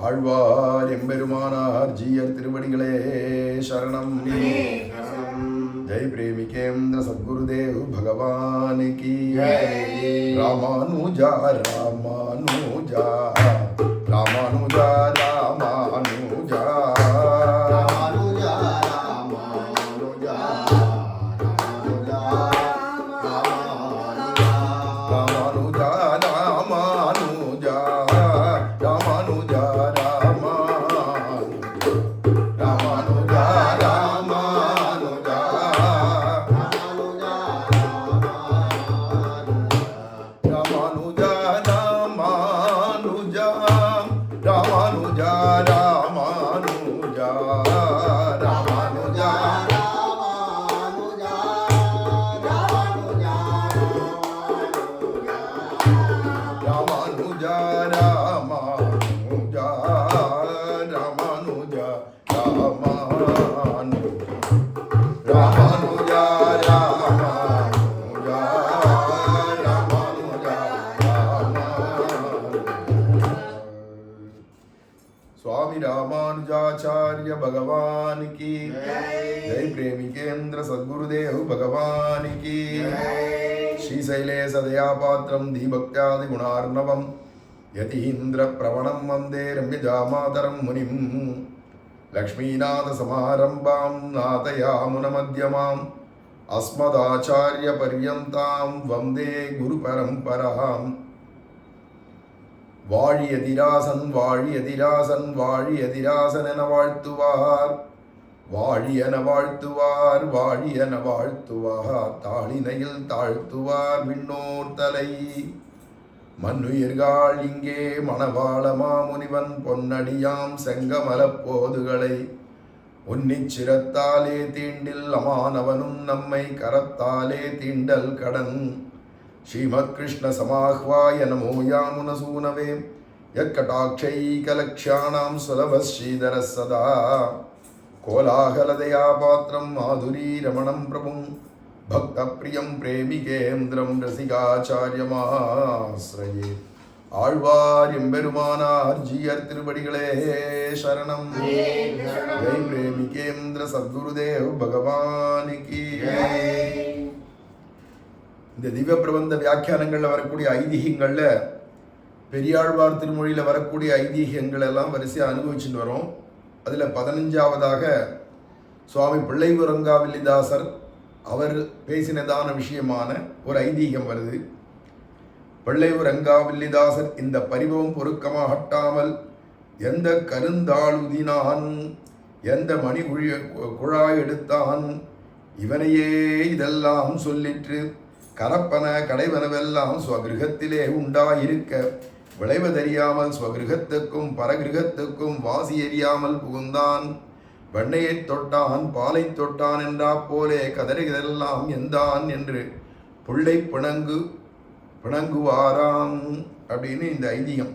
ஆழ்வார் எம்பெருமானார் ஜீயர் திருவடிகளே சரணம். ஜெய் பிரேமிகேந்திர சத்குருதேவ் பகவான் கி ராமானுஜா ராமானுஜா ராமானுஜா ராமானுஜா रामानुजाचार्य भगवान की जय प्रेमिकेन्द्र सद्गुरुदेव भगवान की श्रीशैले सदया पात्रं दीभक्त्यादि गुणार्णवं यतीन्द्र प्रवणं वन्दे रम्यजामातरं मुनिं लक्ष्मीनाथ समारम्भां नाथयामुनमध्यमाम् अस्मदाचार्य पर्यन्तां वन्दे गुरुपरम्पराम् வாழியதிராசன் வாழியதிராசன் வாழியதிராசன் என வாழ்த்துவார் வாழியன வாழ்த்துவார் வாழியன வாழ்த்துவார் தாளினையில் தாழ்த்துவார் விண்ணோர் தலை மண்ணுயிர்கள் இங்கே மணவாள மாமுனிவன் பொன்னடியாம் செங்கமலப் போதுகளை உன்னிச்சிரத்தாலே தீண்டில் அமானவனும் நம்மை கரத்தாலே தீண்டல் கடன் श्रीमत् कृष्ण समाह्वाय नमो यामुनसूनवे यत्कटाक्षैकलक्ष्याणां सुलभः श्रीधरः सदा कोलाहलदया पात्रं माधुरीरमणं प्रभुं भक्तप्रियं प्रेमिकेन्द्रं रसिकाचार्यमाश्रये ஆழ்வார் எம்பெருமானார் ஜீயர் திருவடிகளே சரணம். ஜெய் பிரேமிகேந்திர சத்குருதேவ் பகவான் கி. இந்த திவ்ய பிரபந்த வியாக்கியானங்களில் வரக்கூடிய ஐதீகங்களில் பெரியாழ்வார் திருமொழியில் வரக்கூடிய ஐதீகங்கள் எல்லாம் வரிசையாக அனுபவிச்சுட்டு வரோம். அதில் 15ஆவதாக சுவாமி பிள்ளையூரங்காவில்லிதாசர் அவர் பேசினதான விஷயமான ஒரு ஐதீகம் வருது. பிள்ளையூரங்காவில்லிதாசர் இந்த பரிபவம் பொறுக்கமாகட்டாமல் எந்த கருந்தாளுதினான் எந்த மணி குழாய் எடுத்தான் இவனையே இதெல்லாம் சொல்லிற்று கரப்பன கடைவனவெல்லாம் ஸ்வகிருகத்திலே உண்டாயிருக்க விளைவதறியாமல் ஸ்வகிருகத்துக்கும் பரகிருகத்துக்கும் வாசி எறியாமல் புகுந்தான் வெண்ணையை தொட்டான் பாலை தொட்டான் என்றா போலே கதறுகிறதெல்லாம் எந்தான் என்று புள்ளை பிணங்குவாராம் அப்படின்னு இந்த ஐதீகம்.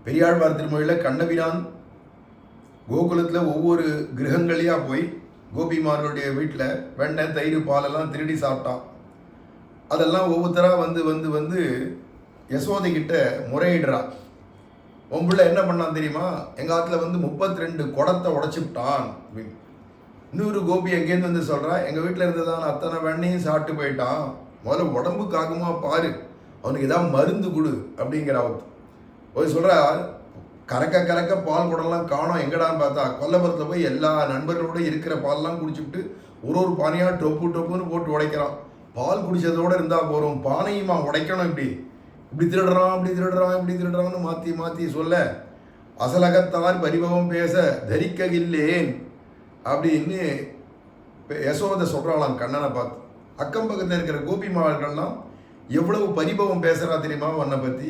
பெரியாழ்வார் திருமொழியில் கண்ணபிரான் கோகுலத்தில் ஒவ்வொரு கிரகங்களையா போய் கோபிமார்களுடைய வீட்டில் வெண்ணெய் தயிர் பாலெல்லாம் திருடி சாப்பிட்டான். அதெல்லாம் ஒவ்வொருத்தராக வந்து வந்து வந்து யசோதை கிட்ட முறையிடுறான். உன் பிள்ளை என்ன பண்ணான் தெரியுமா, எங்கள் ஆற்றுல வந்து 32 குடத்தை உடைச்சிவிட்டான் அப்படின்னு. இன்னொரு கோபி எங்கேருந்து வந்து சொல்கிறா, எங்கள் வீட்டில் இருந்ததான அத்தனை வெண்ணையும் சாப்பிட்டு போயிட்டான், முதல்ல உடம்புக்காகுமா பாரு, அவனுக்கு ஏதாவது மருந்து கொடு அப்படிங்கிற அவத்து போய் சொல்கிறா. கறக்க கறக்க பால் குடம்லாம் காணோம், எங்கடான்னு பார்த்தா கொல்லபுரத்தில் போய் எல்லா நண்பர்களோட இருக்கிற பால்லாம் குடிச்சுட்டு ஒரு பானையாக டொப்புன்னு போட்டு உடைக்கிறான். பால் குடித்ததோடு இருந்தால் போகிறோம், பானையுமா உடைக்கணும், இப்படி திருடுறான் இப்படி திருடுறான்னு மாற்றி மாற்றி சொல்ல அசலகத்தார் பரிபவம் பேச தரிக்ககில்லேன் அப்படின்னு யசோதை சொல்கிறாளாம் கண்ணனை பார்த்து. அக்கம் பக்கத்தில் இருக்கிற கோபிமார்கள்லாம் எவ்வளவு பரிபவம் பேசுகிறா தெரியுமா உன்னை பற்றி,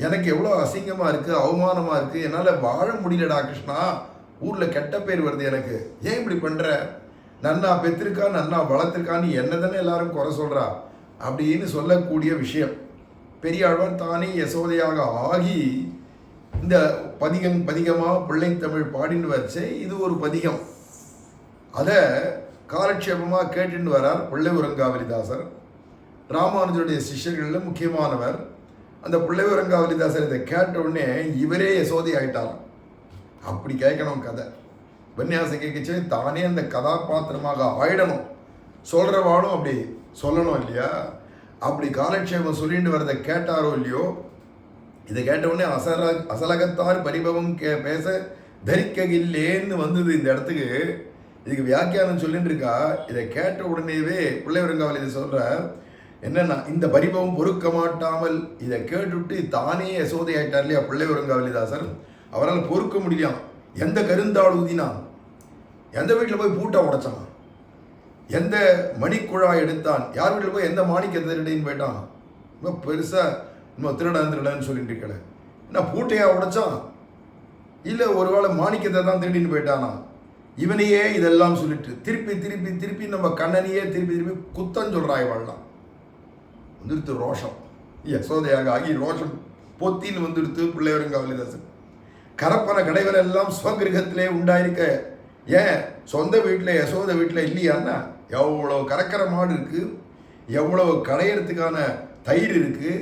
எனக்கு எவ்வளோ அசிங்கமாக இருக்குது, அவமானமாக இருக்குது, என்னால் வாழ முடியலடா கிருஷ்ணா, ஊரில் கெட்ட பேர் வருது எனக்கு, ஏன் இப்படி பண்ணுற, நன்னா பெற்றிருக்கா நன்னா வளர்த்துருக்கான்னு என்ன தானே எல்லாரும் குறை சொல்கிறா அப்படின்னு சொல்லக்கூடிய விஷயம். பெரியாழ்வார் தானே யசோதையாக ஆகி இந்த பதிகமாக பிள்ளைத்தமிழ் பாடின்னு வச்சே இது ஒரு பதிகம். அதை காலட்சேபமாக கேட்டுன்னு வரார் பிள்ளையூரங்காவிலிதாசர். ராமானுஜருடைய சிஷ்யர்களில் முக்கியமானவர். அந்த பிள்ளைவரங்காவலிதாசர் இதை கேட்ட உடனே இவரே யசோதை ஆயிட்டாராம். அப்படி கேட்கணும் கதை. உபன்யாசம் கேட்கச்சே தானே அந்த கதாபாத்திரமாக ஆயிடணும். சொல்கிறவாளும் அப்படி சொல்லணும் இல்லையா? அப்படி காலக்ஷேபம் சொல்லிட்டு வரதை கேட்டாரோ இல்லையோ, இதை கேட்ட உடனே அசலகத்தார் பரிபவம் பேச தரிக்ககில்லேன்னு வந்தது இந்த இடத்துக்கு. இதுக்கு வியாக்கியானம் சொல்லிட்டு இருக்கா. இதை கேட்ட உடனேவே பிள்ளைவரங்காவல் இதை சொல்ற என்னன்னா, இந்த பரிபவம் பொறுக்க மாட்டாமல் இதை கேட்டுவிட்டு தானே யசோதை ஆயிட்டார் இல்லையா பிள்ளைவரங்காவலிதாசர். அவரால் பொறுக்க முடியலாம். எந்த கருந்தாள் ஊதினான், எந்த வீட்டில் போய் பூட்டை உடைச்சான், எந்த மணிக்குழாய் எடுத்தான், யார் வீட்டில் போய் எந்த மாணிக்க திருடின்னு போயிட்டான். ரொம்ப பெருசாக இன்னும் திருடான்னு சொல்லிட்டு இருக்கல. என்ன பூட்டையா உடைச்சான், இல்லை ஒருவேளை மாணிக்கத்தை தான் திருடின்னு போயிட்டானா? இவனையே இதெல்லாம் சொல்லிட்டு திருப்பி திருப்பி திருப்பி நம்ம கண்ணனையே திருப்பி திருப்பி குத்தம் சொல்கிறாய் வாழலாம். வந்துடுத்து ரோஷம், யசோதையாக ஆகி ரோஷம் பொத்தின்னு வந்துடுத்து பிள்ளைவரங்காவலிதாசன். கரப்பன கடைவர் எல்லாம் ஸ்வகிரகத்திலே உண்டாயிருக்க, ஏன் சொந்த வீட்டில் யசோதை வீட்டில் இல்லையான்னா? எவ்வளோ கறக்கிற மாடு இருக்குது, எவ்வளவு கடையிறதுக்கான தயிர் இருக்குது,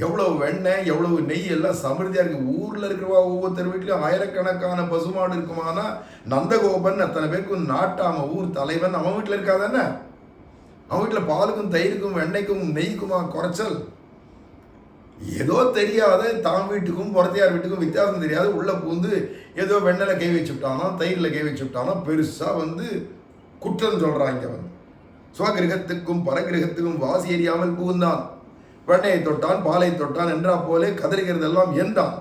எவ்வளவு வெண்ணெய் எவ்வளவு நெய் எல்லாம் சமிருதியாக இருக்குது. ஊரில் இருக்கிறவா ஒவ்வொருத்தர் வீட்லையும் ஆயிரக்கணக்கான பசுமாடு இருக்குமானா நந்தகோபன் அத்தனை பேருக்கும் நாட்டாம ஊர் தலைவன் அவன் வீட்டில் இருக்காதானே? அவன் வீட்டில் பாலுக்கும் தயிருக்கும் வெண்ணெய்க்கும் நெய்க்குமா குறைச்சல்? ஏதோ தெரியாத தான் வீட்டுக்கும் புறத்தையார் வீட்டுக்கும் வித்தியாசம் தெரியாது உள்ள பூந்து ஏதோ வெண்ணெயில் கை வச்சுட்டானோ தயிரில் கை வச்சுட்டானோ பெருசாக குற்றம் சொல்கிறாங்க. ஸ்வகிரகத்துக்கும் பரகிரகத்துக்கும் வாசி எறியாமல் புகுந்தான், வெண்ணையை தொட்டான் பாலை தொட்டான் என்றா போலே கதறுகிறதெல்லாம் என்றான்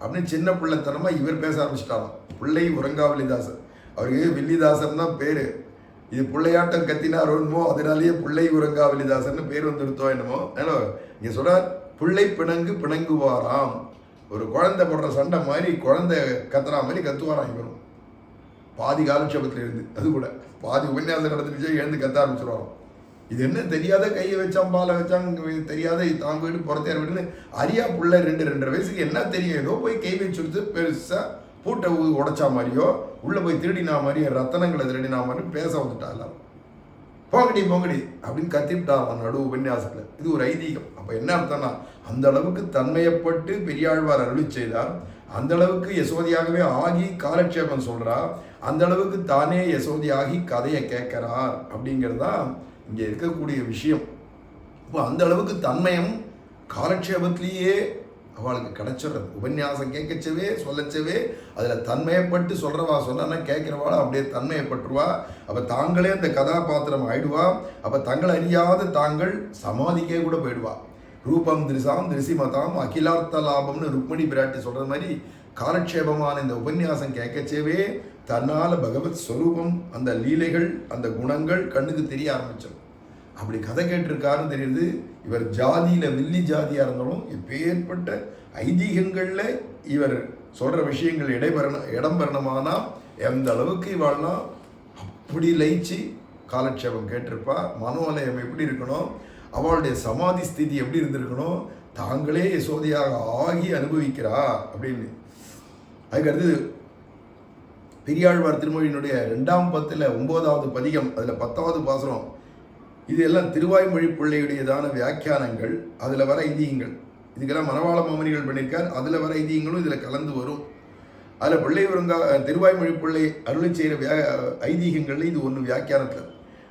அப்படின்னு சின்ன பிள்ளைத்தனமாக இவர் பேச ஆரம்பிச்சிட்டாராம். பிள்ளை உறங்காவலிதாசர். அவருக்கு வில்லிதாசன் தான் பேர். இது பிள்ளையாட்டம் கத்தினார் என்னமோ, அதனாலேயே பிள்ளை உறங்காவலிதாசர்னு பேர் வந்துடுத்தோ என்னமோ. ஏன்னா இங்கே சொல்கிறார், பிள்ளை பிணங்கு பிணங்குவாராம். ஒரு குழந்தை போடுற சண்டை மாதிரி குழந்தை கத்துறா மாதிரி கத்துவாராம் இவரும். பாதி காலட்சேபத்தில் இருந்து அது கூட பாதி உபன்யாசம் நடந்துருச்சே எழுந்து கத்த ஆரம்பிச்சிருவாராம். இது என்ன தெரியாத கையை வச்சான் பாலை வச்சாங்க தெரியாத தாங்க வீடு புறத்தையார் வீடுன்னு அறியா பிள்ளை 2-2.5 வயசுக்கு என்ன தெரியும்? ஏதோ போய் கை வச்சுடுத்து பெருசாக பூட்டை உடைச்சா மாதிரியோ உள்ளே போய் திருடினா மாதிரியோ ரத்தனங்களை திருடினா மாதிரியும் பேச வந்துட்டாலாம். போங்கடி போங்கடி அப்படின்னு கத்திவிட்டாராம் நடு உபன்யாசத்தில். இது ஒரு ஐதீகம். அப்போ என்ன அர்த்தம்னா, அந்த அளவுக்கு தன்மையப்பட்டு பெரியாழ்வார் அருளி செய்தார், அந்த அளவுக்கு யசோதியாகவே ஆகி காலட்சேபம் சொல்றா, அந்த அளவுக்கு தானே யசோதியாகி கதையை கேட்கிறார் அப்படிங்கிறது தான் இங்கே இருக்கக்கூடிய விஷயம். இப்போ அந்த அளவுக்கு தன்மயம் காலட்சேபத்திலேயே அவளுக்கு கிடைச்சிடுறது. உபன்யாசம் கேட்கச்சவே சொல்லச்சவே அதில் தன்மையப்பட்டு சொல்கிறவா சொன்னா கேட்குறவாள் அப்படியே தன்மையப்பட்டுருவா. அப்போ தாங்களே அந்த கதாபாத்திரம் ஆயிடுவா. அப்போ தங்களை அறியாத தாங்கள் சமாதிக்கே கூட போயிடுவா. ரூபம் திருசாம் திருசிமதாம் அகிலார்த்த லாபம்னு ருக்மணி பிராட்டி சொல்கிற மாதிரி காலட்சேபமான இந்த உபன்யாசம் கேட்கச்சேவே தன்னால் பகவத் ஸ்வரூபம், அந்த லீலைகள், அந்த குணங்கள் கண்ணுக்கு தெரிய ஆரம்பிச்சிடும். அப்படி கதை கேட்டிருக்காருன்னு தெரியுது. இவர் ஜாதியில் வில்லி ஜாதியாக இருந்தாலும் எப்பேற்பட்ட ஐதீகங்களில் இவர் சொல்கிற விஷயங்கள் இடம்பெறணுமானா எந்த அளவுக்கு இவாள்னா அப்படி லயிச்சு காலட்சேபம் கேட்டிருப்பா. மனோலயம் எப்படி இருக்கணும், அவளுடைய சமாதி ஸ்திதி எப்படி இருந்திருக்கணும், தாங்களே யசோதையாக ஆகி அனுபவிக்கிறா அப்படின்னு. அதுக்கடுத்து பெரியாழ்வார் திருமொழியினுடைய 2ஆம் பத்தில் 9வது பதிகம், அதில் 10வது பாசுரம். இது எல்லாம் திருவாய்மொழி பிள்ளையுடையதான வியாக்கியானங்கள், அதில் வர ஐதீகங்கள். இதுக்கெல்லாம் மணவாள மாமனிகள் பண்ணியிருக்கார். அதில் வர ஐதீகங்களும் இதில் கலந்து வரும். அதில் பிள்ளை திருவாய்மொழி பிள்ளை அருளை செய்கிற ஐதீகங்கள் இது ஒன்று வியாக்கியானத்தில்.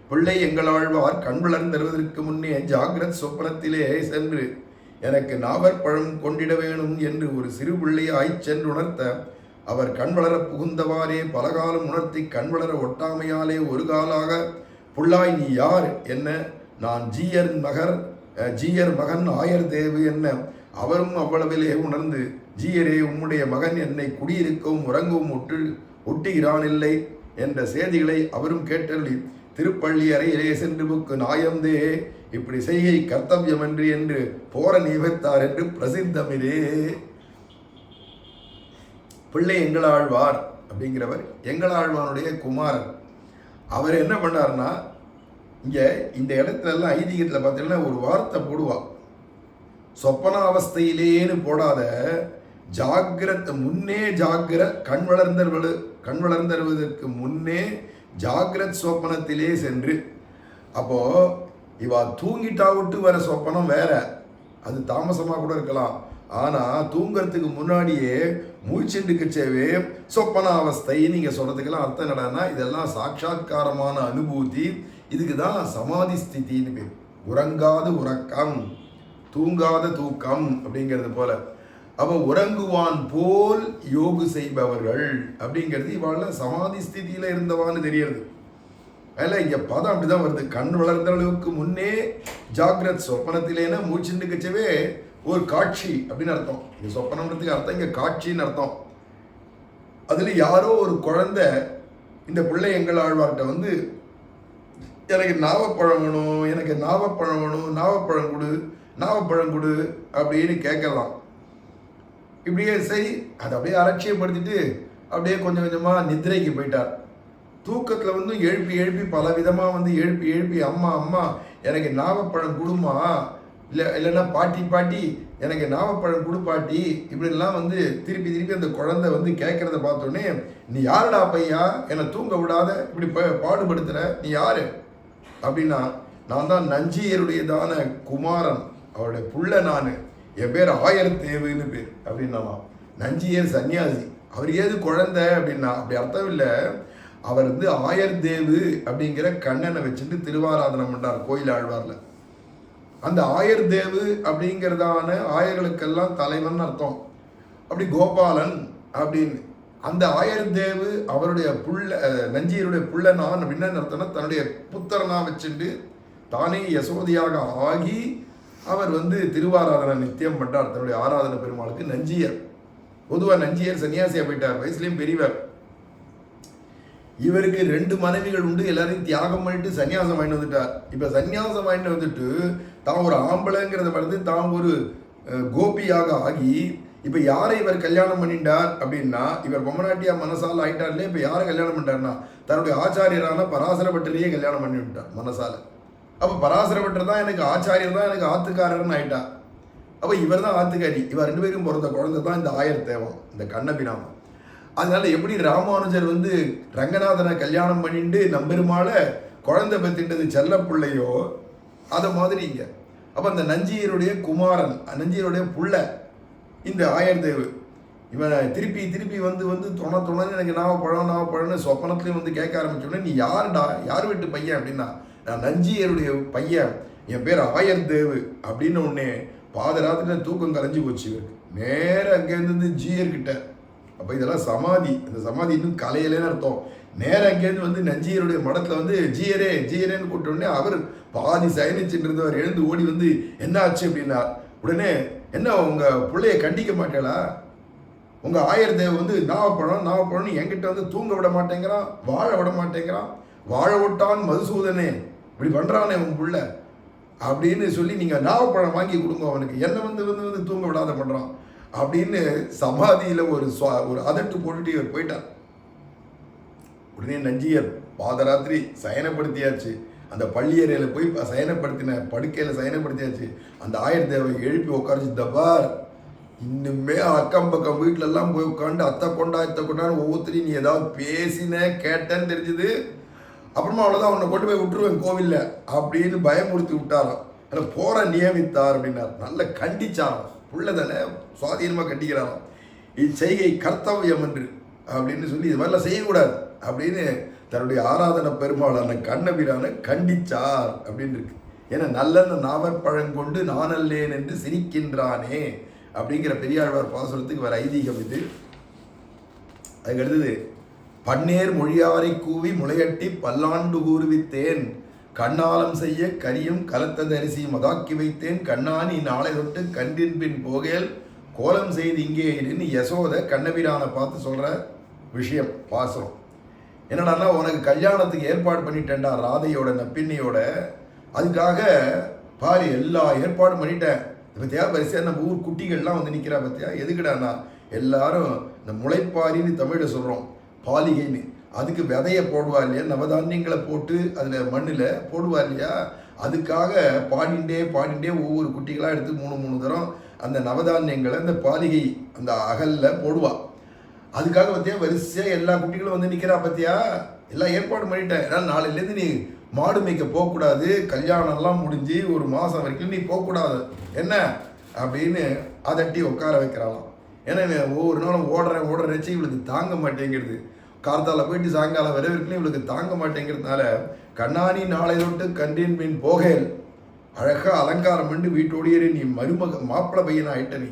பிள்ளை எங்களாழ்வார் கண் வளர்ந்தருவதற்கு முன்னே ஜாகிரத் சொப்பனத்திலே சென்று எனக்கு நாவற்பழம் கொண்டிட வேணும் என்று ஒரு சிறு பிள்ளையாய் சென்று உணர்த்த, அவர் கண் வளர புகுந்தவாறே பலகாலம் உணர்த்தி கண் வளர ஒட்டாமையாலே ஒரு காலாக புள்ளாய் நீ யார் என்ன, நான் ஜீயர் மகன் ஆயர் தேவு என்ன, அவரும் அவ்வளவிலே உணர்ந்து ஜீயரே உம்முடைய மகன் என்னை குடியிருக்கவும் உறங்கவும் ஒட்டுகிறானில்லை என்ற செய்திகளை அவரும் கேட்டருளி திருப்பள்ளி அறையிலே சென்று புக்கு நாயந்தே இப்படி செய்கை கர்த்தவியமன்று என்று போர நியமித்தார் என்று பிரசித்தமிரே. பிள்ளை எங்களாழ்வார் அப்படிங்கிறவர் எங்களாழ்வானுடைய குமாரர். அவர் என்ன பண்ணார்னா, இங்கே இந்த இடத்துலலாம் ஐதீகத்தில் பார்த்தீங்கன்னா ஒரு வார்த்தை போடுவா, சொப்பனாவஸ்தையிலேன்னு போடாத ஜாகிரத் முன்னே கண் வளர்ந்தருவதற்கு முன்னே ஜாகிரத் சொப்பனத்திலே சென்று. அப்போ இவா தூங்கிட்டா விட்டு வர சொப்பனம் வேற, அது தாமசமாக கூட இருக்கலாம். ஆனால் தூங்குறதுக்கு முன்னாடியே மூழ்ச்சிண்டுக்குச்சேவே சொப்பன அவஸ்தை நீங்கள் சொல்கிறதுக்கெல்லாம் அர்த்தம் என்னடான்னா இதெல்லாம் சாட்சாத்காரமான அனுபூதி. இதுக்கு தான் சமாதி ஸ்திதின்னு பேர். உறங்காத உறக்கம், தூங்காத தூக்கம் அப்படிங்கிறது போல. அப்போ உறங்குவான் போல் யோகு செய்பவர்கள் அப்படிங்கிறது இவாள சமாதி ஸ்திதியில் இருந்தவான்னு தெரியுது. அதில் இங்கே பதம் அப்படி தான் வருது. கண் வளர்ந்த அளவுக்கு முன்னே ஜாகிரத் சொப்பனத்திலேனா மூச்சுண்டுக்கச்சவே ஒரு காட்சி அப்படின்னு அர்த்தம். இங்கே சொப்பனம்ன்றதுக்கு அர்த்தம் இங்கே காட்சின்னு அர்த்தம். அதில் யாரோ ஒரு குழந்தை இந்த பிள்ளை எங்கள் ஆழ்வார்கிட்ட வந்து எனக்கு நாவப்பழம் வேணும், எனக்கு நாவப்பழம் வேணும், நாவப்பழம் கொடு அப்படின்னு கேட்கலாம். இப்படியே சரி அதை அப்படியே அலட்சியப்படுத்திட்டு அப்படியே கொஞ்சம் கொஞ்சமாக நித்திரைக்கு போயிட்டார். தூக்கத்தில் வந்து எழுப்பி பல விதமாக வந்து எழுப்பி அம்மா எனக்கு நாவப்பழம் கொடுமா, இல்லைன்னா பாட்டி எனக்கு நாவப்பழம் கொடு பாட்டி, இப்படிலாம் வந்து திருப்பி அந்த குழந்தை வந்து கேட்குறத பார்த்தோன்னே, நீ யாருடா பையா என்னை தூங்க விடாத இப்படி பாடுபடுத்துகிற, நீ யாரு அப்படின்னா, நான் தான் நஞ்சியருடையதான குமாரன், அவருடைய புள்ள நான், என் பேர் ஆயர்தேவுன்னு பேர் அப்படின்னாலாம். நஞ்சியர் சன்னியாசி, அவர் ஏது குழந்தை அப்படின்னா அப்படி அர்த்தம் இல்லை. அவர் வந்து ஆயர்தேவு அப்படிங்கிற கண்ணனை வச்சுட்டு திருவாராதனம் பண்ணார் கோயில் ஆழ்வார்ல. அந்த ஆயர்தேவு அப்படிங்கிறதான ஆயர்களுக்கெல்லாம் தலைவன் அர்த்தம். அப்படி கோபாலன் அப்படின்னு அந்த ஆயர்தேவு அவருடைய புள்ள, நஞ்சியருடைய புள்ள நான் அப்படின்னு அர்த்தம்னா தன்னுடைய புத்திரனா வச்சுட்டு தானே யசோதியாக ஆகி அவர் வந்து திருவாராதனை நித்தியம் பண்றார் தன்னுடைய ஆராதனை பெருமாளுக்கு. நஞ்சியர் பொதுவாக நஞ்சியர் சன்னியாசியா போயிட்டார், வயசுலேயும் பெரியவர். இவருக்கு 2 மனைவிகள் உண்டு, எல்லாரையும் தியாகம் பண்ணிட்டு சன்னியாசம் வாங்கிட்டு வந்துட்டார். இப்போ சன்னியாசம் வாங்கிட்டு வந்துட்டு தான் ஒரு ஆம்பளைங்கிறத வந்து தான் ஒரு கோபியாக ஆகி இப்போ யாரை இவர் கல்யாணம் பண்ணிட்டார் அப்படின்னா, இவர் பொம்மநாட்டியா மனசால ஆயிட்டார் இல்லையா. இப்போ யாரை கல்யாணம் பண்ணிட்டார்னா தன்னுடைய ஆச்சாரியரான பராசர பட்டரையே கல்யாணம் பண்ணி விட்டார் மனசால. அப்போ பராசர பட்டர் தான் எனக்கு ஆச்சாரியர் தான் எனக்கு ஆத்துக்காரர்னு ஆயிட்டார். அப்போ இவர் தான் ஆத்துக்காரி. இவர் 2 பேரும் பிறந்த குழந்தை தான் இந்த ஆயர்தேவம், இந்த கண்ணபிராமன். அதனால எப்படி ராமானுஜர் வந்து ரங்கநாதனை கல்யாணம் பண்ணிட்டு நம்பெருமாள குழந்தை பெற்றுட்டது செல்ல பிள்ளையோ அதை மாதிரி இங்க. அப்போ அந்த நஞ்சியருடைய குமாரன், நஞ்சியருடைய புள்ள இந்த ஆயர்தேவு. இவன் திருப்பி வந்து தொணன்னு எனக்கு நாவப்பழம்னு சொப்பனத்துலேயும் வந்து கேட்க ஆரம்பிச்சோடனே, நீ யாருடா, யார் வீட்டு பையன் அப்படின்னா, நான் நஞ்சியருடைய பையன், என் பேர் ஆயர்தேவு அப்படின்னு உடனே பாதராத்திரி தூக்கம் கலைஞ்சி போச்சு இவருக்கு. நேராக அங்கேருந்து ஜீயர்கிட்ட. அப்போ இதெல்லாம் சமாதி, இந்த சமாதி இன்னும் கலையிலேன்னு அர்த்தம். நேராக அங்கேருந்து வந்து நஞ்சியருடைய மடத்தில் வந்து ஜீயரேன்னு கூப்பிட்டோடனே அவர் பாதி சயனிச்சுட்டு இருந்தவர் எழுந்து ஓடி வந்து என்ன ஆச்சு அப்படின்னா, உடனே என்ன உங்கள் பிள்ளைய கண்டிக்க மாட்டேளா, உங்கள் ஆயர்தேவ் வந்து நாவப்பழம்னு என்கிட்ட வந்து தூங்க விட மாட்டேங்கிறான், வாழ விட மாட்டேங்கிறான், வாழ விட்டான் மதுசூதனே, இப்படி பண்ணுறானே உன் பிள்ளை அப்படின்னு சொல்லி நீங்கள் நாவப்பழம் வாங்கி கொடுங்க அவனுக்கு, என்னை வந்து தூங்க விடாத பண்ணுறான் அப்படின்னு சமாதியில் ஒரு அதட்டு போட்டுட்டு இவர் போயிட்டார். உடனே நஞ்சியர் பாதராத்திரி சயனப்படுத்தியாச்சு, அந்த பள்ளியறையில் போய் சயனப்படுத்தின படுக்கையில் சயனப்படுத்தியாச்சு. அந்த ஆயர்தேவை எழுப்பி உட்காரிச்சு, தப்பார் இன்னுமே அக்கம் பக்கம் வீட்டிலெல்லாம் போய் உட்காந்து அத்தை கொண்டான்னு ஒவ்வொருத்தரையும் நீ ஏதாவது பேசின கேட்டேன்னு தெரிஞ்சுது, அப்புறமா அவ்வளோதான் உன்னை கொண்டு போய் விட்டுருவேன் கோவிலில் அப்படின்னு பயமுறுத்தி விட்டாராம். அதில் போகிற நியமித்தார் அப்படின்னார். நல்ல கண்டிச்சாராம், புள்ள தானே சுவாதீனமாக கண்டிக்கிறாராம். இச்செய்கை கர்த்தவியம் என்று அப்படின்னு சொல்லி இது மாதிரிலாம் செய்யக்கூடாது அப்படின்னு தன்னுடைய ஆராதனை பெருமாளான கண்ணபிரானை கண்டிச்சார் அப்படின்னு இருக்கு. ஏன்னா நல்ல நாவற்பழங்கொண்டு நானல்லேன் என்று சிரிக்கின்றானே அப்படிங்கிற பெரியாழ்வார் பாசுரத்துக்கு வர ஐதீகம் இது. அதுக்கு அடுத்தது, பன்னேர் மொழியாரை கூவி முளையட்டி பல்லாண்டு கூறுவித்தேன், கண்ணாலம் செய்ய கரியும் கலத்த தரிசியும் அதாக்கி வைத்தேன், கண்ணானி நாளை தொட்டு கண்டின் பின் போகேல் கோலம் செய்து இங்கே இருன்னு யசோதை கண்ணபிரானை பார்த்து சொல்கிற விஷயம் பாசுரம். என்னடான்னா, உனக்கு கல்யாணத்துக்கு ஏற்பாடு பண்ணிட்டேன்டா ராதையோட நப்பின்னையோட, அதுக்காக பாரு எல்லா ஏற்பாடும் பண்ணிட்டேன். பற்றியா வரிசையாக நம்ம ஊர் குட்டிகள்லாம் வந்து நிற்கிறா பற்றியா, எதுக்குடாண்ணா எல்லாரும் இந்த முளைப்பாரின்னு தமிழில் சொல்கிறோம், பாலிகைன்னு, அதுக்கு விதையை போடுவா இல்லையா, நவதானியங்களை போட்டு அதில் மண்ணில் போடுவா இல்லையா, அதுக்காக பாடிண்டே ஒவ்வொரு குட்டிகளாக எடுத்து 3 தரம் அந்த நவதானியங்களை அந்த பாலிகை அந்த அகலில் போடுவா. அதுக்காக பார்த்தியா வரிசையாக எல்லா குட்டிகளும் வந்து நிற்கிறா பார்த்தியா, எல்லாம் ஏற்பாடு பண்ணிட்டேன். ஏன்னா நாளையிலேருந்து நீ மாடு மேய்க்க போகக்கூடாது, கல்யாணம்லாம் முடிஞ்சு 1 மாதம் வரைக்கும் நீ போகக்கூடாது, என்ன அப்படின்னு அதட்டி உட்கார வைக்கிறாளாம். ஏன்னா ஒவ்வொரு நாளும் ஓடுறேச்சு இவளுக்கு தாங்க மாட்டேங்கிறது. கார்த்தால போயிட்டு சாயங்காலம் வரவிருக்கணும் இவளுக்கு தாங்க மாட்டேங்கிறதுனால கண்ணாணி நாளை தொட்டு கண்டின் பின் போகேல் அழகாக அலங்காரம் பண்ணி வீட்டோடியே நீ மாப்பிள்ளை பையனா ஆயிட்ட நீ.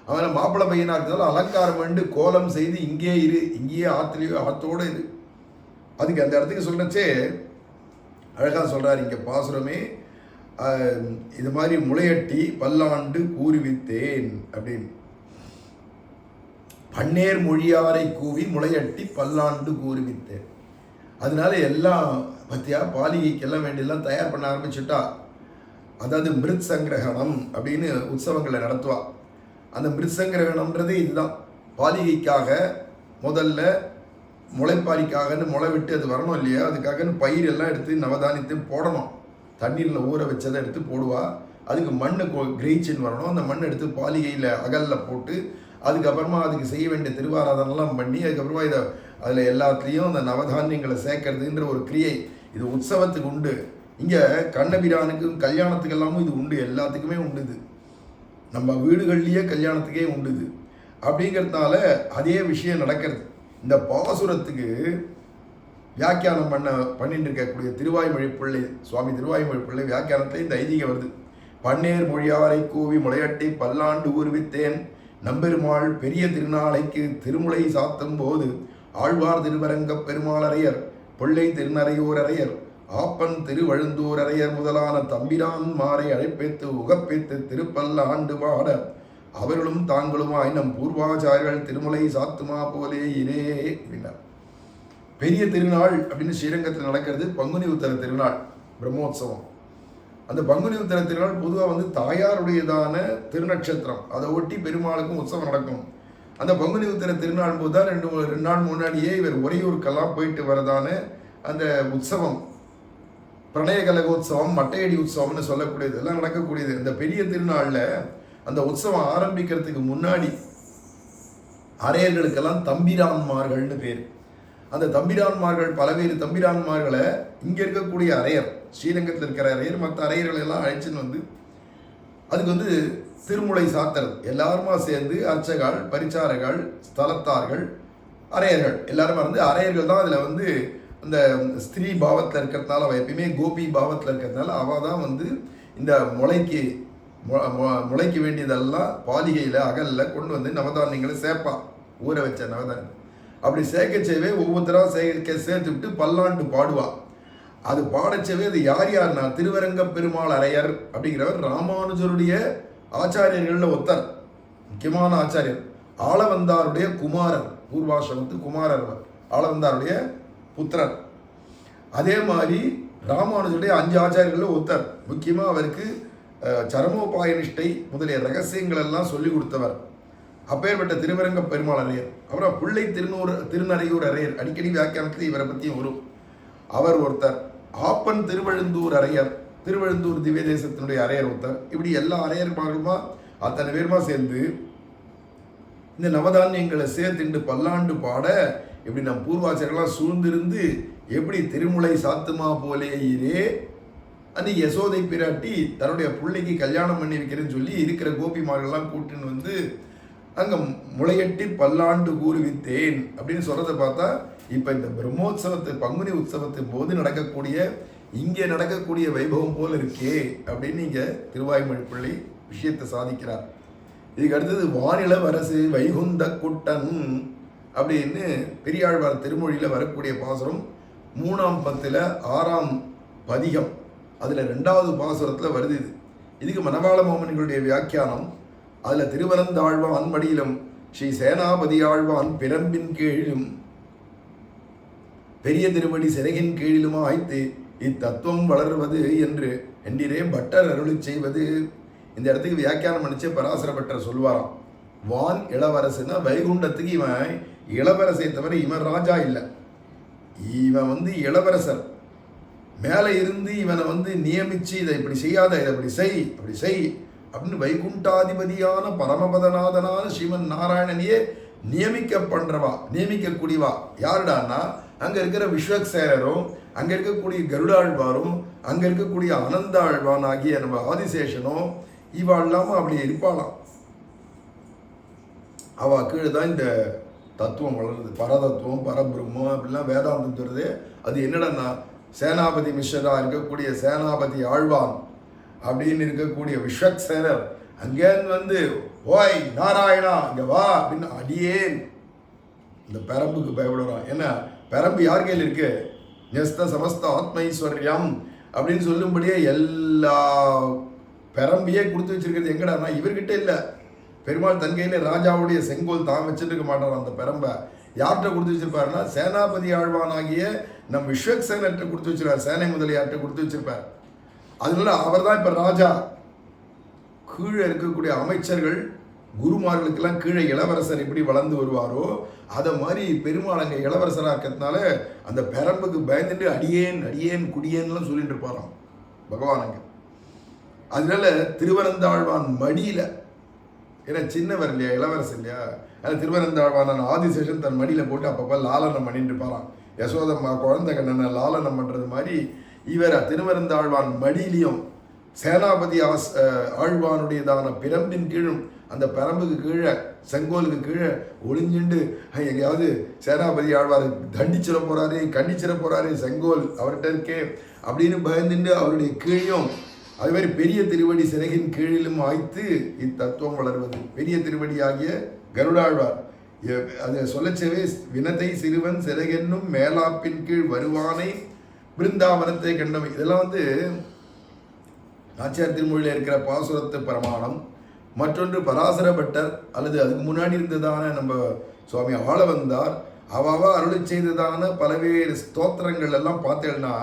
அவனை மாப்பிள்ளை பையனா இருக்கிறதால அலங்காரம் பண்ணி கோலம் செய்து இங்கேயே இரு, இங்கேயே ஆத்தோட இரு. அதுக்கு அந்த இடத்துக்கு சொல்றச்சே அழகாக சொல்றாரு இங்கே பாசுரமே, இது மாதிரி முளையட்டி பல்லாண்டு கூறுவித்தேன் அப்படின்னு. பன்னேர் மொழியாரை கூவி முளையட்டி பல்லாண்டு கூறுவித்தேன். அதனால எல்லாம் பத்தியா பாலிகைக்கெல்லாம் வேண்டியெல்லாம் தயார் பண்ண ஆரம்பிச்சுட்டா. அதாவது மிருத் சங்கிரகணம் அப்படின்னு உற்சவங்களை நடத்துவா. அந்த மிருத் சங்கிரகணம்ன்றது இதுதான். பாலிகைக்காக முதல்ல முளைப்பாரிக்காகன்னு முளை விட்டு அது வரணும் இல்லையா, அதுக்காகன்னு பயிர் எல்லாம் எடுத்து நவதானியத்தையும் போடணும். தண்ணீரில் ஊற வச்சதை எடுத்து போடுவா. அதுக்கு மண் கிரேச்சின்னு வரணும். அந்த மண் எடுத்து பாலிகையில் அகலில் போட்டு அதுக்கப்புறமா அதுக்கு செய்ய வேண்டிய திருவாராதனெல்லாம் பண்ணி அதுக்கப்புறமா இதை அதில் எல்லாத்துலேயும் அந்த நவதானியங்களை சேர்க்கறதுன்ற ஒரு கிரியை இது உற்சவத்துக்கு உண்டு. இங்கே கண்ணபிரானுக்கும் கல்யாணத்துக்கு எல்லாமும் இது உண்டு, எல்லாத்துக்குமே உண்டு. இது நம்ம வீடுகள்லேயே கல்யாணத்துக்கே உண்டுது. அப்படிங்கிறதுனால அதே விஷயம் நடக்கிறது. இந்த பாசுரத்துக்கு வியாக்கியானம் பண்ணிட்டு இருக்கக்கூடிய திருவாய்மொழி பிள்ளை சுவாமி திருவாய்மொழி பிள்ளை வியாக்கியானத்தில் இந்த ஐதீகம் வருது. பன்னேர் மொழியாரை கூவி முளையட்டி பல்லாண்டு ஊர்வித்தேன் நம்பெருமாள் பெரிய திருநாளைக்கு திருமுலை சாத்தும் போது ஆழ்வார் திருவரங்க பெருமாளரையர் பிள்ளை திருநறையூரரையர் ஆப்பன் திருவழுந்தூரரையர் முதலான தம்பிரான் மாறை அழைப்பேத்து உகப்பேத்து திருப்பல்ல ஆண்டு பாட அவர்களும் தாங்களுமாய் நம் பூர்வாச்சாரியர்கள் திருமுலை சாத்துமா போலே இரே அப்படின்னார். பெரிய திருநாள் அப்படின்னு ஸ்ரீரங்கத்தில் நடக்கிறது பங்குனி உத்தர திருநாள் பிரம்மோற்சவம். அந்த பங்குனி உத்தர திருநாள் பொதுவாக தாயாருடையதான திருநட்சத்திரம், அதை ஒட்டி பெருமாளுக்கும் உற்சவம் நடக்கும். அந்த பங்குனி உத்தர திருநாள் போது தான் ரெண்டு நாள் முன்னாடியே இவர் உறையூருக்கெல்லாம் போயிட்டு வரதான அந்த உற்சவம் பிரணய கலகோத்சவம் மட்டையடி உற்சவம்னு சொல்லக்கூடியது எல்லாம் நடக்கக்கூடியது. இந்த பெரிய திருநாளில் அந்த உற்சவம் ஆரம்பிக்கிறதுக்கு முன்னாடி அரையர்களுக்கெல்லாம் தம்பிரான்மார்கள்னு பேர். அந்த தம்பிரான்மார்கள் பலவேறு தம்பிரான்மார்களை இங்கே இருக்கக்கூடிய அரையர் ஸ்ரீரங்கத்தில் இருக்கிற அரையர் மற்ற அரையர்கள் எல்லாம் அழைச்சின்னு அதுக்கு திருமுலை சாத்துறது. எல்லாருமா சேர்ந்து அர்ச்சகால் பரிச்சாரர்கள் ஸ்தலத்தார்கள் அரையர்கள் எல்லாருமா அரையர்கள் தான் அதில் அந்த ஸ்திரீ பாவத்தில் இருக்கிறதுனால அவள் எப்பயுமே கோபி பாவத்தில் இருக்கிறதுனால அவள் தான் இந்த முளைக்கு வேண்டியதெல்லாம் பாலிகையில் அகலில் கொண்டு நவதானியங்களை சேர்ப்பா, ஊற வச்ச நவதானியம். அப்படி சேர்க்கச்சேவே ஒவ்வொருத்தராக சேர்த்து விட்டு பல்லாண்டு பாடுவா. அது பாடச்சவே அது யார்னா திருவரங்க பெருமாள் அரையர் அப்படிங்கிறவர் ராமானுஜருடைய ஆச்சாரியர்களில் ஒருத்தர், முக்கியமான ஆச்சாரியர். ஆளவந்தாருடைய குமாரர், பூர்வாசிரமத்து குமாரர், ஆளவந்தாருடைய புத்திரர். அதே மாதிரி ராமானுஜருடைய 5 ஆச்சாரியர்களில் ஒருத்தர். முக்கியமாக அவருக்கு சரமோபாய நிஷ்டை முதலிய ரகசியங்கள் எல்லாம் சொல்லிக் கொடுத்தவர். அப்பேற்பட்ட திருவரங்க பெருமாள் அரையர். அப்புறம் பிள்ளை திருநறையூர் அரையர், அடிக்கடி வியாக்கியானத்தில் இவரை பற்றியும் வரும். அவர் ஒருத்தர். ஆப்பன் திருவழுந்தூர் அரையர், திருவழுந்தூர் திவ்ய தேசத்தினுடைய அரையர் ஒருத்தர். இப்படி எல்லா அரையர்மார்களுமா அத்தனை பேருமா சேர்ந்து இந்த நவதானியங்களை சேர்த்துண்டு பல்லாண்டு பாட இப்படி நம் பூர்வாச்சாரியர்கள்லாம் சூழ்ந்திருந்து எப்படி திருமுலை சாத்துமா போலே இரே அந்த யசோதை பிராட்டி தன்னுடைய பிள்ளைக்கு கல்யாணம் பண்ணி வைக்கிறேன்னு சொல்லி இருக்கிற கோபிமார்கள்லாம் கூட்டுன்னு அங்கே முளையட்டி பல்லாண்டு கூறுவித்தேன் அப்படின்னு சொல்கிறத பார்த்தா இப்போ இந்த பிரம்மோற்சவத்து பங்குனி உற்சவத்தின் போது இங்கே நடக்கக்கூடிய வைபவம் போல் இருக்கே அப்படின்னு இங்கே திருவாய்மொழி பிள்ளை விஷயத்தை சாதிக்கிறார். இதுக்கு அடுத்தது வானில வரசு வைகுந்த குட்டன் அப்படின்னு பெரியாழ்வார் திருமொழியில் வரக்கூடிய பாசுரம் 3ஆம் பத்தில் 6ஆம் பதிகம் அதில் 2வது பாசுரத்தில் வருது. இதுக்கு மணவாள மாமனிகளுடைய வியாக்கியானம். அதில் திருவரந்தாழ்வான் மடியிலும் ஸ்ரீ சேனாபதி ஆழ்வான் பிரம்பின் கீழிலும் பெரிய திருவடி சிறகின் கீழிலுமா ஆய்த்து இத்தத்துவம் வளர்வது என்று என்றே பட்டர் அருளி செய்வது. இந்த இடத்துக்கு வியாக்கியானம் பண்ணிச்சே பராசர பட்டர் சொல்வாராம். வான் இளவரசுன்னா வைகுண்டத்துக்கு இவன் இளவரசை தவிர இவன் ராஜா இல்லை, இவன் இளவரசர். மேலே இருந்து இவனை நியமிச்சு இதை இப்படி செய்யாத, இதை அப்படி செய் அப்படின்னு வைகுண்டாதிபதியான பரமபதநாதனான ஸ்ரீமன் நாராயணனையே நியமிக்கக்கூடியவா யாருடான்னா அங்கே இருக்கிற விஸ்வக்சேரரும் அங்கே இருக்கக்கூடிய கருடாழ்வாரும் அங்கே இருக்கக்கூடிய அனந்தாழ்வான் ஆகிய நம்ம ஆதிசேஷனும் இவாள் இல்லாமல் அப்படி இருப்பாளாம். அவள் கீழே தான் இந்த தத்துவம் வளருது. பரதத்துவம், பரபிரம்மம் அப்படிலாம் வேதாந்தம் சொல்றது. அது என்னடன்னா சேனாபதி மிஸ்ரரா இருக்கக்கூடிய சேனாபதி ஆழ்வான் அப்படின்னு இருக்கக்கூடிய விஸ்வக்சேனர் அங்கேருந்து வந்து ஓய் நாராயணா இங்கே வா அப்படின்னு அடியேன் இந்த பெரம்புக்கு பயப்படுறான். ஏன்னா பெரம்பு யார் கையில் இருக்கு? நெஸ்த சமஸ்த ஆத்மைஸ்வர்யம் அப்படின்னு சொல்லும்படியே எல்லா பெரம்பையே கொடுத்து வச்சிருக்கிறது எங்கடான்னா இவர்கிட்ட இல்லை. பெருமாள் தன் கையில் ராஜாவுடைய செங்கோல் தான் வச்சுட்டு இருக்க மாட்டார். அந்த பெரம்பை யார்கிட்ட கொடுத்து வச்சிருப்பாருன்னா சேனாபதி ஆழ்வானாகிய நம் விஸ்வக்சேனர்கிட்ட கொடுத்து வச்சிருப்பார். சேனை முதலியார்கிட்ட கொடுத்து வச்சிருப்பார். அதனால அவர் தான் இப்போ ராஜா. கீழே இருக்கக்கூடிய அமைச்சர்கள் குருமார்களுக்கெல்லாம் கீழே இளவரசர் எப்படி வளர்ந்து வருவாரோ அதை மாதிரி பெருமாள் அங்கே இளவரசராக இருக்கிறதுனால அந்த பெரம்புக்கு பயந்துட்டு அடியேன் அடியேன் குடியேன்லாம் சொல்லிட்டு இருப்பாராம் பகவான் அங்கே. அதனால திருவனந்தாழ்வான் மடியில், ஏன்னா சின்னவர் இல்லையா, இளவரசர் இல்லையா, அதனால் திருவனந்தாழ்வான் ஆதிசேஷன் தன் மடியில் போட்டு அப்பப்போ லாலனம் பண்ணிட்டு இருப்பாராம். யசோதம்மா குழந்தை கண்ணனை லாலனம் பண்ணுறது மாதிரி இவர் திருவனந்தாழ்வான் மடியிலையும் சேனாபதி ஆழ்வானுடையதான பிரம்பின் கீழும் அந்த பெரம்புக்கு கீழே செங்கோலுக்கு கீழே ஒளிஞ்சுண்டு எங்கேயாவது சேனாபதி ஆழ்வார் தண்டிச்சிட போகிறாரு, கண்டிச்சிட போகிறாரு, செங்கோல் அவர்கிட்ட இருக்கே அப்படின்னு பயந்துண்டு அவருடைய கீழையும் அது மாதிரி பெரிய திருவடி சிறகின் கீழிலும் ஆய்த்து இத்தத்துவம் வளர்வது. பெரிய திருவடி ஆகிய கருடாழ்வார் அதை சொல்லச்சவே வினத்தை சிறுவன் சிறகென்னும் மேலாப்பின் கீழ் வருவானை பிருந்தாவனத்தை கண்டவை. இதெல்லாம் வந்து நாச்சியார் திருமொழியில் இருக்கிற பாசுரத்து பிரமாணம். மற்றொன்று பராசர பட்டர் அல்லது அதுக்கு முன்னாடி இருந்ததான நம்ம சுவாமி ஆளவந்தார் அவாவா அருளை செய்ததான பல்வேறு ஸ்தோத்திரங்கள் எல்லாம் பார்த்தேன்னா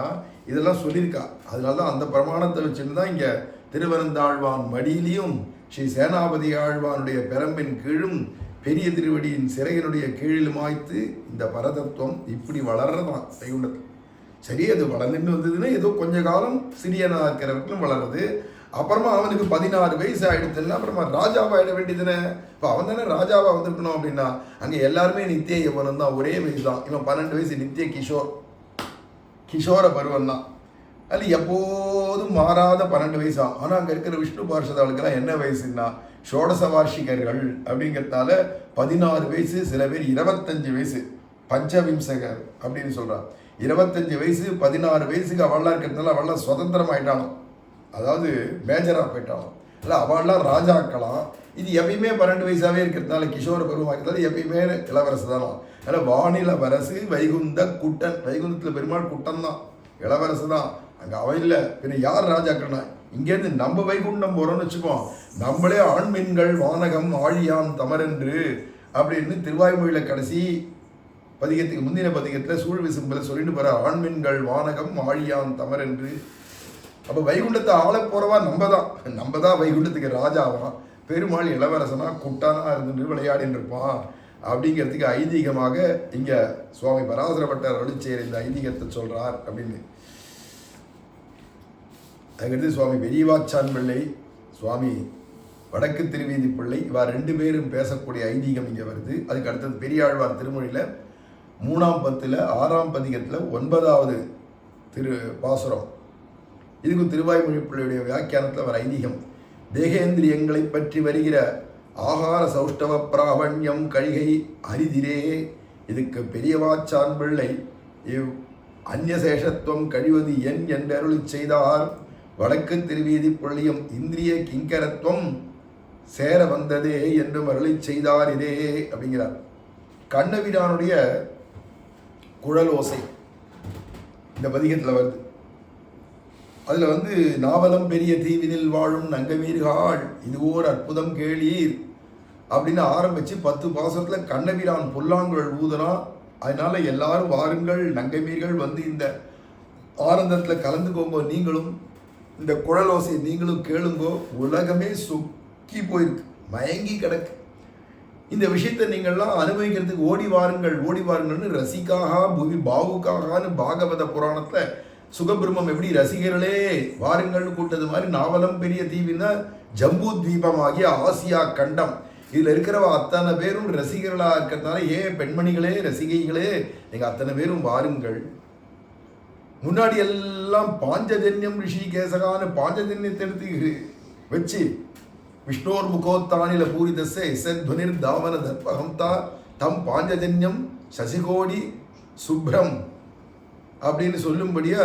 இதெல்லாம் சொல்லியிருக்கா. அதனால தான் அந்த பிரமாணத்தை வச்சுன்னு தான் இங்கே திருவனந்தாழ்வான் மடியிலையும் ஸ்ரீ சேனாபதி ஆழ்வானுடைய பெரம்பின் கீழும் பெரிய திருவடியின் சிறையினுடைய கீழிலும் ஆய்த்து இந்த பரதத்துவம் இப்படி வளர்றதான் வைகுண்டத்தில். சரி, அது வளர்ந்துட்டு வந்ததுன்னா ஏதோ கொஞ்ச காலம் சிறியனாக இருக்கிறவர்களும் வளருது. அப்புறமா அவனுக்கு 16 வயசு ஆயிடுச்சுன்னா அப்புறமா ராஜாவாயிட வேண்டியதுன்னு. இப்போ அவன் தானே ராஜாவாக வந்திருக்கணும் அப்படின்னா அங்கே எல்லாருமே நித்திய யவனம் தான், ஒரே வயசு தான். இவன் 12 வயசு நித்திய கிஷோர பருவம் தான். அது எப்போதும் மாறாத 12 வயசா. ஆனால் அங்கே இருக்கிற விஷ்ணு பார்ஷதாளுக்கெல்லாம் என்ன வயசுன்னா ஷோடச வார்ஷிகர்கள் அப்படிங்கிறதுனால 16 வயசு, சில பேர் 25 வயசு பஞ்சவிம்சகர் அப்படின்னு சொல்கிறார். 25 வயசு 16 வயசுக்கு அவள்லாம் இருக்கிறதுனால அவள்லாம் சுதந்திரம் ஆயிட்டானோ, அதாவது மேஜராக போயிட்டாலும் இல்லை அவள்லாம் ராஜாக்கலாம். இது எப்பயுமே 12 வயசாகவே இருக்கிறதுனால கிஷோர பருவமாக்கிறதால எப்பயுமே இளவரசு தானோ. அதனால் வானிலவரசு வைகுந்த குட்டன், வைகுந்தத்தில் பெருமாள் குட்டன் தான், இளவரசு தான். அங்கே அவன் இல்லை, பின்ன யார் ராஜாக்கள்னா இங்கேருந்து நம்ம வைகுண்டம் போகிறோம்னு வச்சுப்போம். நம்மளே ஆண்மீன்கள் வானகம் ஆழியான் தமரென்று அப்படின்னு திருவாய்மொழியில் கடைசி பதிகத்துக்கு முந்தின பதிகத்தில் சூழ் விசும்பில் சொல்லிட்டு போகிற ஆண்மீன்கள் வானகம் ஆழியான் தமரென்று. அப்போ வைகுண்டத்தை ஆள போகிறவா நம்ம தான் வைகுண்டத்துக்கு ராஜாவான், பெருமாள் இளவரசனா குட்டானா இருந்துட்டு விளையாடின்னு இருப்பான் அப்படிங்கிறதுக்கு ஐதீகமாக இங்கே சுவாமி பராசர பட்டர் அருளிச்சேர் இந்த ஐதீகத்தை சொல்கிறார் அப்படின்னு. அதுக்கடுத்து சுவாமி பெரியவாச்சான் பிள்ளை, சுவாமி வடக்கு திருவீதி பிள்ளை, இவர் 2 பேரும் பேசக்கூடிய ஐதீகம் இங்கே வருது. அதுக்கு அடுத்தது பெரியாழ்வார் திருமொழியில் 3ஆம் பத்தில் 6ஆம் பதிகத்தில் 9வது பாசுரம். இதுக்கு திருவாய்மொழி பிள்ளையுடைய வியாக்கியானத்தில் வர ஐதீகம். தேகேந்திரியங்களை பற்றி வருகிற ஆகார சௌஷ்டவ பிராவண்யம் கழிகை அரிதிரே. இதுக்கு பெரியவாச்சான் பிள்ளை இவ் அந்நியசேஷத்துவம் கழிவது என் என்று அருளி செய்தார். வடக்கு திருவீதி பிள்ளையும் இந்திரிய கிங்கரத்துவம் சேர வந்ததே என்றும் அருளி செய்தார் இதே அப்படிங்கிறார். கண்ணபிரானுடைய குழல் ஓசை இந்த பதிகத்தில் வருது. அதில் நாவலம் பெரிய தீவினில் வாழும் நங்கமீர்கள் இது ஓர் அற்புதம் கேளீர் அப்படின்னு ஆரம்பித்து 10 பாசத்தில் கண்ணபிரான் புல்லாங்குழல் ஊதுனா. அதனால எல்லாரும் வாருங்கள் நங்கமீர்கள் இந்த ஆனந்தத்தில் கலந்துக்கோங்கோ, நீங்களும் இந்த குழலோசை நீங்களும் கேளுங்கோ. உலகமே சொக்கி போயிருக்கு, மயங்கி கிடக்கு. இந்த விஷயத்தை நீங்கள்லாம் அனுபவிக்கிறதுக்கு ஓடி வாருங்கள்னு ரசிக்காக புவி பாவுக்காகனு பாகவத புராணத்தில் சுகபிரம்மம் எப்படி ரசிகர்களே வாருங்கள்னு கூட்டது மாதிரி நாவலம் பெரிய தீவின ஜம்பூ தீபமாகிய ஆசியா கண்டம் இதில் இருக்கிறவ அத்தனை பேரும் ரசிகர்களாக இருக்கிறதுனால பெண்மணிகளே ரசிகைகளே நீங்கள் அத்தனை பேரும் வாருங்கள். முன்னாடி எல்லாம் பாஞ்சஜன்யம் ரிஷிகேசகான்னு பாஞ்சஜன்யத்தை எடுத்து வச்சு விஷ்ணோர் முகோத்தானில பூரிதஸ்ய இசத்வனிர் தாவன தர்பஹம்தா தம் பாஞ்சஜன்யம் சசிகோடி சுப்ரம் அப்படின்னு சொல்லும்படியா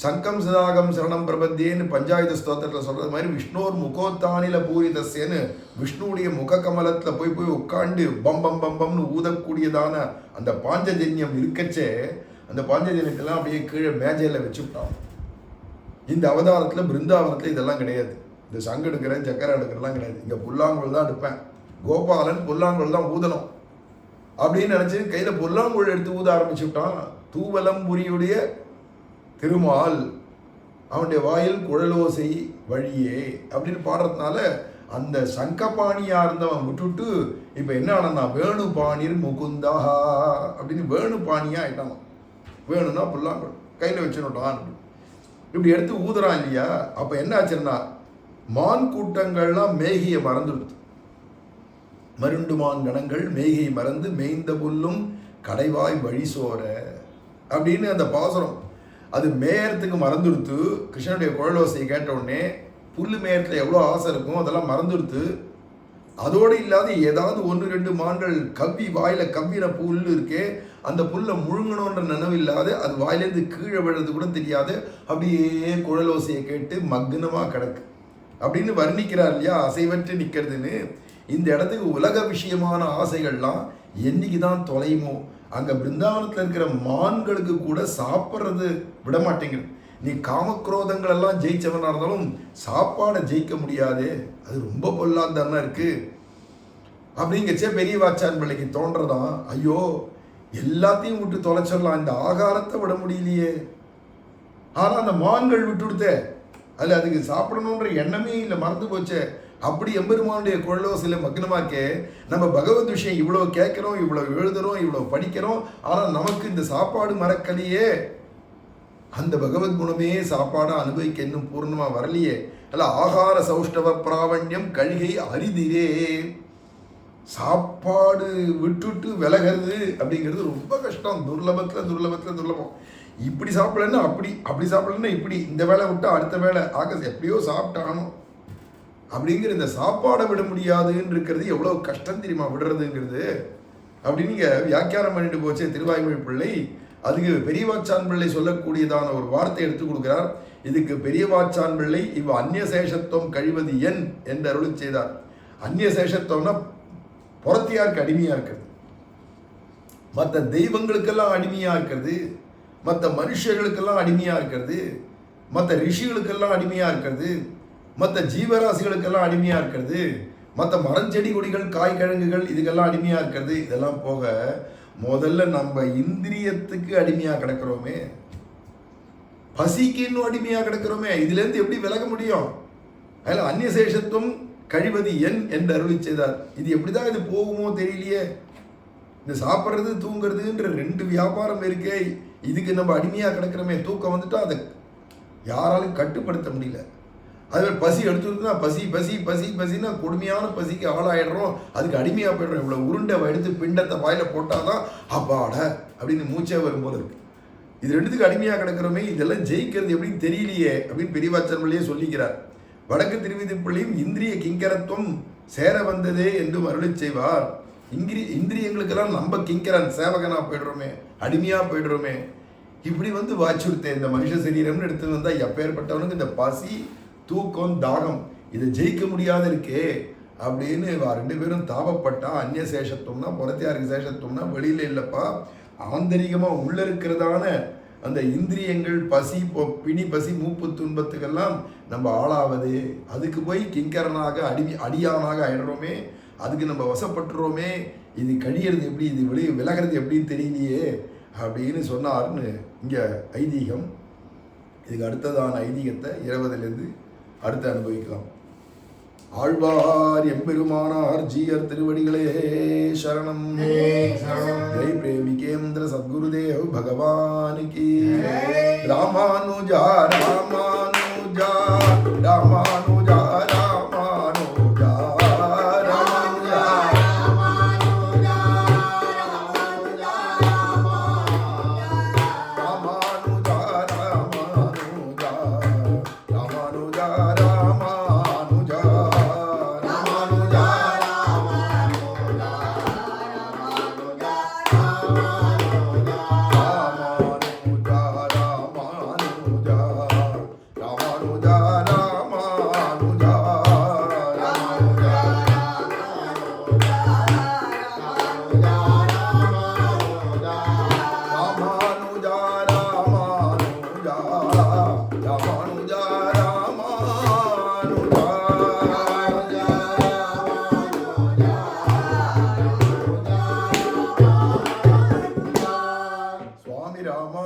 சங்கம் சதாகம் சரணம் பிரபத்தியேன்னு பஞ்சாயுத ஸ்தோத்திரத்தில் சொல்றது மாதிரி விஷ்ணோர் முகோத்தானில பூரிதஸ்யன்னு விஷ்ணுடைய முக கமலத்தில் போய் உட்காந்து பம் பம் பம் பம்னு ஊதக்கூடியதான அந்த பாஞ்சஜன்யம் இருக்கச்சே அந்த பாஞ்சஜன்யத்தெல்லாம் அப்படியே கீழே மேஜையில் வச்சுவிட்டான். இந்த அவதாரத்தில் பிருந்தாவனத்தில் இதெல்லாம் கிடையாது. இந்த சங்கு எடுக்கிறேன் சக்கரை எடுக்கிறலாம் கிடையாது. இங்கே புல்லாங்குழல் தான் எடுப்பேன். கோபாலன் புல்லாங்குழல் தான் ஊதணும் அப்படின்னு நினச்சி கையில் புல்லாங்குழல் எடுத்து ஊத ஆரம்பிச்சு விட்டான். தூவலம்புரியுடைய திருமால் அவனுடைய வாயில் குழலோசை வழியே அப்படின்னு பாடுறதுனால அந்த சங்கபாணியாக இருந்தவன் விட்டுட்டு இப்போ என்ன ஆனா வேணுபாணிர் முகுந்தா அப்படின்னு வேணுபாணியாக ஆயிட்டான். வேணும்னா புல்லாங்குழல் கையில் வச்சுட்டான். இப்படி எடுத்து ஊதுறான் இல்லையா. அப்போ என்ன ஆச்சுன்னா மான் கூட்டங்கள்லாம் மேகியை மறந்துடுது. மருண்டுமான் கணங்கள் மேகியை மறந்து மேய்ந்த புல்லும் கடைவாய் வழி சோர அப்படின்னு அந்த பாசுரம் அது மேயறதுக்கு மறந்துடுத்து. கிருஷ்ணனுடைய குழலோசையை கேட்ட உடனே புல் மேயறதுல எவ்வளோ ஆசை இருக்கும் அதெல்லாம் மறந்துடுத்து. அதோடு இல்லாத ஏதாவது 1-2 மான்கள் கவ்வி வாயில கவ்வின புல் இருக்கே அந்த புல்லை முழுங்கணுன்ற நினைவு இல்லாத அது வாயிலேருந்து கீழே விழுறது கூட தெரியாது. அப்படியே குழலோசையை கேட்டு மக்னமாக கிடக்கு அப்படின்னு வர்ணிக்கிறார் இல்லையா. அசைவற்று நிற்கிறதுன்னு இந்த இடத்துக்கு உலக விஷயமான ஆசைகள்லாம் என்னைக்கு தான் தொலையுமோ அங்கே பிருந்தாவனத்தில் இருக்கிற மான்களுக்கு கூட சாப்பிட்றது விட மாட்டேங்குது. நீ காமக்ரோதங்கள் எல்லாம் ஜெயிச்சவனாக இருந்தாலும் சாப்பாடை ஜெயிக்க முடியாது. அது ரொம்ப பொல்லாதானே இருக்கு அப்படிங்கச்சே பெரிய வாச்சான் பிள்ளைக்கு தோன்றதான் ஐயோ எல்லாத்தையும் விட்டு தொலைச்சிடலாம் இந்த ஆகாரத்தை விட முடியலையே. ஆனால் அந்த மான்கள் விட்டு கொடுத்தே அதில் அதுக்கு சாப்பிடணுன்ற எண்ணமே இல்லை மறந்து போச்சே. அப்படி எம்பெருமானுடைய குழலோசையில் மக்னமாக்கே நம்ம பகவத் விஷயம் இவ்வளோ கேட்குறோம் இவ்வளோ எழுதுறோம் இவ்வளோ படிக்கிறோம். ஆனால் நமக்கு இந்த சாப்பாடு மறக்கலையே. அந்த பகவத் குணமே சாப்பாடாக அனுபவிக்க இன்னும் பூர்ணமாக வரலையே. அல்ல ஆகார சௌஷ்டவ பிராவண்யம் கழிகை அரிதிரே. சாப்பாடு விட்டுட்டு விலகிறது அப்படிங்கிறது ரொம்ப கஷ்டம். துர்லபம். இப்படி சாப்பிடலன்னா அப்படி சாப்பிடலன்னா இப்படி இந்த வேலை விட்டு அடுத்த வேலை எப்படியோ சாப்பிட்டானோ அப்படிங்கிற இந்த சாப்பாடை விட முடியாதுன்னு இருக்கிறது எவ்வளோ கஷ்டம் தெரியுமா விடுறதுங்கிறது அப்படின்னு நீங்கள் வியாக்கியானம் பண்ணிட்டு போச்சே திருவாய்மொழி பிள்ளை. அதுக்கு பெரியவாச்சான் பிள்ளை சொல்லக்கூடியதான ஒரு வார்த்தை எடுத்து கொடுக்கிறார். இதுக்கு பெரியவாச்சான் பிள்ளை அந்நிய சேஷத்துவம் கழிவது என் என்று அருளி செய்தார். அந்நிய சேஷத்துவம்னா புறத்தியாருக்கு அடிமையாக இருக்கிறது, மற்ற தெய்வங்களுக்கெல்லாம் அடிமையாக இருக்கிறது, மற்ற மனுஷர்களுக்கெல்லாம் அடிமையாக இருக்கிறது, மற்ற ரிஷிகளுக்கெல்லாம் அடிமையாக இருக்கிறது, மற்ற ஜீவராசிகளுக்கெல்லாம் அடிமையாக இருக்கிறது, மற்ற மரஞ்செடி கொடிகள் காய்கிழங்குகள் இதுக்கெல்லாம் அடிமையாக இருக்கிறது. இதெல்லாம் போக முதல்ல நம்ம இந்திரியத்துக்கு அடிமையாக கிடக்கிறோமே, பசிக்கு இன்னும் அடிமையாக கிடக்கிறோமே. இதுலேருந்து எப்படி விலக முடியும்? அதில் அந்நியசேஷத்துவம் கழிவது என் என்று அருளி செய்தார். இது எப்படிதான் இது போகுமோ தெரியலையே. இந்த சாப்பிட்றது தூங்குறதுன்ற 2 வியாபாரம் இருக்கே, இதுக்கு நம்ம அடிமையாக கிடக்கிறோமே. தூக்கம் வந்துட்டா அதை யாராலும் கட்டுப்படுத்த முடியல. அதுவே பசி எடுத்துருந்தா பசின்னா கொடுமையான பசிக்கு ஆளாயிடுறோம், அதுக்கு அடிமையாக போய்டுறோம். இவ்வளோ உருண்டை எடுத்து பிண்டத்தை வாயில போட்டால் தான் அப்பாட அப்படின்னு மூச்சே வரும்போது இருக்கு. இது 2த்துக்கு அடிமையாக கிடக்கிறோமே, இதெல்லாம் ஜெயிக்கிறது எப்படின்னு தெரியலையே அப்படின்னு பெரியவாச்சன் பிள்ளையே சொல்லிக்கிறார். வடக்கு திருவிதிப்பிள்ளையும் இந்திரிய கிங்கரத்துவம் சேர வந்ததே என்று அருளி செய்வார். இந்திரியங்களுக்கெல்லாம் நம்ம கிங்கரன் சேவகனாக போய்டுறோமே, அடிமையாக போய்டுறோமே. இப்படி வாச்சுறுத்தேன் இந்த மனுஷ சரீரம்னு எடுத்து வந்தால் எப்பேற்பட்டவனுக்கு இந்த பசி தூக்கம் தாகம் இதை ஜெயிக்க முடியாத இருக்கே அப்படின்னு 2 பேரும் தாபப்பட்டா. அந்நிய சேஷத்துவம்னா புறத்தியாருக்கு சேஷத்துவம்னா வெளியில் இல்லைப்பா, ஆந்தரிகமாக உள்ள இருக்கிறதான அந்த இந்திரியங்கள் பசி பிணி பசி மூப்பு துன்பத்துக்கெல்லாம் நம்ம ஆளாவது, அதுக்கு போய் கிங்கரனாக அடியானாக ஆயிடுறோமே, அதுக்கு நம்ம வசப்பட்டுறோமே. இது கழியறது எப்படி, இது விலகிறது எப்படின்னு தெரியலையே அப்படின்னு சொன்னார்னு இங்கே ஐதீகம். இதுக்கு அடுத்ததான ஐதீகத்தை 20லேருந்து அடுத்து அனுபவிக்கலாம். ஆழ்வார் எம்பெருமானார் ஜீயர் திருவடிகளே சரணம். ஜெய் பிரேமிகேந்திர சத்குருதேவ் பகவான் கி. ராமானுஜா ராமானுஜா ராமானுஜா ராமானுஜா ராமானுஜா ராமானுஜா ராமானுஜா ராமானுஜா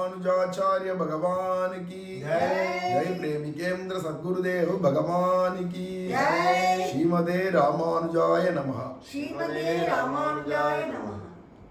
रामानुजाचार्य भगवान की जय प्रेमिकेन्द्र सद्गुरुदेव भगवान की श्रीमते रामानुजाय नमः। श्रीमते रामानुजाय नमः।